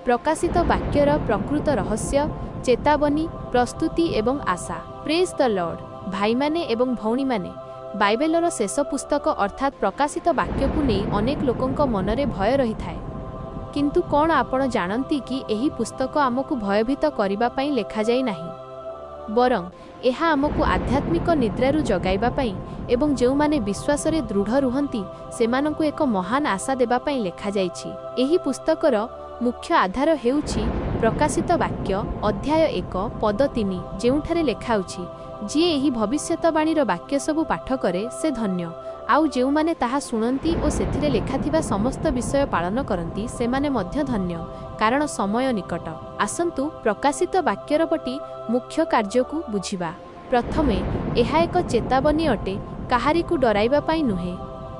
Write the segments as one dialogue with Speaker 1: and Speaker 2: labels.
Speaker 1: प्रकाशित वाक्यर प्रकृत रहस्य, चेतावनी, प्रस्तुति एवं आशा। Praise the Lord. भाई माने एवं भौणी माने, बाइबेलर शेष पुस्तक अर्थात प्रकाशित वाक्य को नहीं अनेक लोकंक मनरे भय रही थाए। किंतु कौन आपण जानती कि एही पुस्तक आमको भयभीत करबा पई लेखा जाई नाही, बरं एहा आमको आध्यात्मिक निद्रारु जगाइबा पई एवं जेउ माने विश्वास रे दृढ़ रुहंती सेमानंकु एक महान आशा देबा पई लेखा जाईछि। एही पुस्तकर मुख्य आधार हेउछि प्रकाशित वाक्य अध्याय 1 पद 3, जेउठारे लेखाउछि, जी एही भविष्यतवाणीर वाक्य सबु पाठ करे से धन्य, आउ जेउ माने ताहा सुनंती ओ सेथिरे लेखाथिबा समस्त विषय पालन करंती सेमाने मध्य धन्य, कारण समय निकट। आसंतु प्रकाशित वाक्यर पटी मुख्य कार्य को बुझिबा। प्रथमे एहा एक चेतावनी अटे, काहारी को डराइबा पाई नुहे।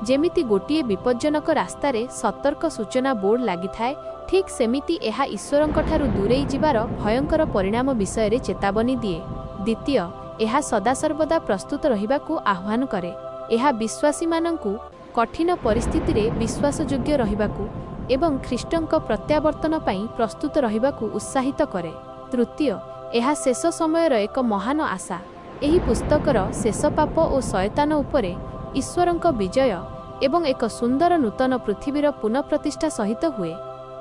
Speaker 1: जेमिति गोटिए विपज्जनक रास्तारे सतर्क सूचना बोर्ड लागि थाए, ठीक सेमिति एहा ईश्वरंकठारु दूरेई जिबार भयंकर परिणाम विषय रे चेतावनी दिए। द्वितीय, एहा सदासर्वदा प्रस्तुत रहिबाकु आह्वान करे। एहा विश्वासी मानंकु कठिन परिस्थिति रे विश्वासयोग्य रहिबाकु एवं ख्रीष्टंक प्रत्यावर्तन पई प्रस्तुत रहिबाकु उत्साहित करे। तृतीय, एहा शेष समयर एक महान आशा। एही पुस्तकर शेष पाप ओ शयतान उपरे ईश्वरंक विजय एवं एक सुंदर नूतन पृथ्वीर पुनःप्रतिष्ठा सहित हुए।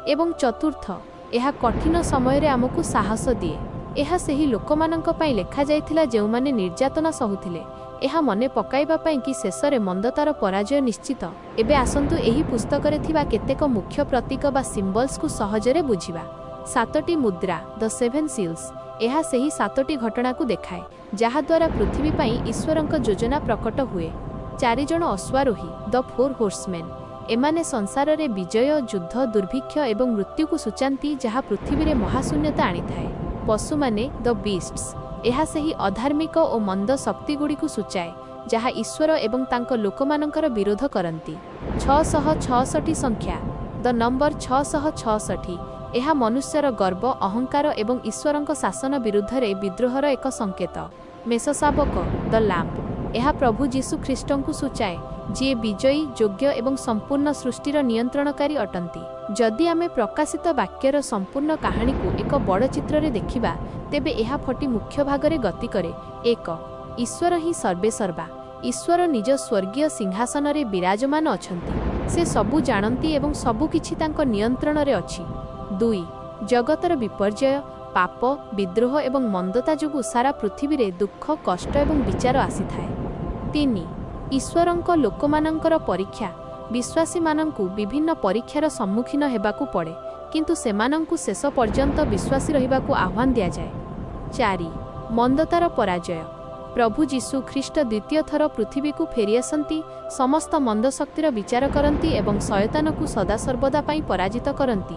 Speaker 1: एवं चतुर्थ, एहा कठिन समय रे आमको साहस दिए। एहा सेही लोकमानंक पई लेखा जाइथिला जेउमाने निर्यातना सहुथिले, एहा मने पकाइबा पई कि शेषरे मंदतार पराजय निश्चित। एबे आसंतु एही पुस्तकरे थिबा केतेक मुख्य प्रतीक बा सिम्बल्स को सहजरे बुझिबा। 7टी मुद्रा द 7 सील्स, एहा सेही 7टी घटना को देखाए जहा द्वारा पृथ्वी पई ईश्वरंक योजना प्रकट हुए। 4 जण अश्वारोही द 4 होर्समैन, एमाने संसार रे विजय, युद्ध, दुर्भिक्ष एवं मृत्यु को सूचांती जहा पृथ्वी रे महाशून्यता आनी थाए। पशु माने द बीस्ट्स, एहा सेही अधार्मिक और मंद शक्ति गुड़ी को सूचाए जहा ईश्वर एवं तांको लोकमानंकर विरोध करंती। 666 संख्या द नंबर 666, एहा मनुष्यर गर्व, अहंकार एवं ईश्वरंक शासन विरुद्ध रे विद्रोहर एक संकेत। मेषशाबक द लैम्प, एहा प्रभु जीशु ख्रीष्टंकु सूचाए जी विजयी, योग्य एवं संपूर्ण सृष्टिर नियंत्रणकारी अटंती। जदि आमे प्रकाशित वाक्यर संपूर्ण कहानी को एक बड़ चित्र रे देखिबा, तेबे एहा फटी मुख्य भागरे गति करे। 1, ईश्वर ही सर्वे सर्वा, ईश्वर निज स्वर्गीय सिंहासन रे विराजमान अछंती, से सबु जानती एवं सबु किछि तांको नियंत्रण रे अछि। 2, जगतर विपर्जय, पाप, विद्रोह एवं मंदता जोगु सारा पृथ्वी रे दुख, कष्ट एवं विचार आसी थाए। 3, ईश्वरंक लोकमानंकर परीक्षा, विश्वासी मानंकु विभिन्न परीक्षार सम्मुखीन हेबाकु पड़े, किंतु सेमानंकु शेष पर्यंत विश्वासी रहिबाकु आह्वान दिया जाए। 4, मंदतार पराजय, प्रभु जीशु ख्रीष्ट द्वितीय थर पृथ्वी को फेरी आसंती, समस्त मंद शक्तिर विचार करंती एवं शयतान को सदासर्वदा पई पराजित करंती।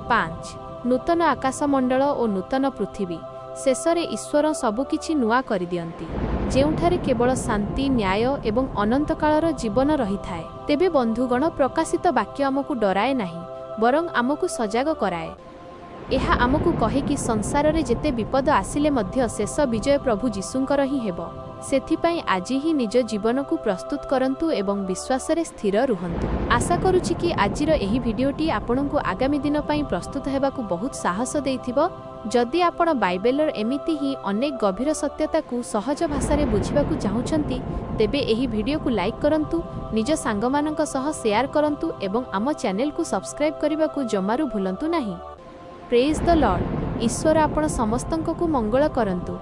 Speaker 1: 5, नूतन आकाशमंडल और नूतन पृथ्वी, शेषरे ईश्वर सबुकिछि नुआ करि दियंती, जेउठारे केवल शांति, न्याय एवं अनंत कालर जीवन रही थाए। तेबे बंधुगण, प्रकाशित वाक्य आमको डराए नहीं, बरं आमको सजाग कराए। एहा आमको कहे कि संसार रे जेते विपद आसिले मध्य शेष विजय प्रभु जीशुंकर ही हेबो। सेथिपाई आज ही निज जीवन को प्रस्तुत करंतु एवं विश्वास रे स्थिर रुहंतु। आशा करुछि कि आजिर एही भिडियोटी आपनकु आगामी दिन पई प्रस्तुत हेबाकु बहुत साहस देइथिबो। जदि आपण बाइबेलर एमिति ही अनेक गभीर सत्यता को सहज भाषा रे बुझिबाकु चाहुछंती, तेबे एही भिडियो को लाइक करंतु, निज सांगमानंक सह शेयर करंतु एवं आम चैनल को सब्सक्राइब करबाकु जमारू भूलंतु नाही। Praise the Lord. ईश्वर आपण समस्तंक को मंगल करंतु।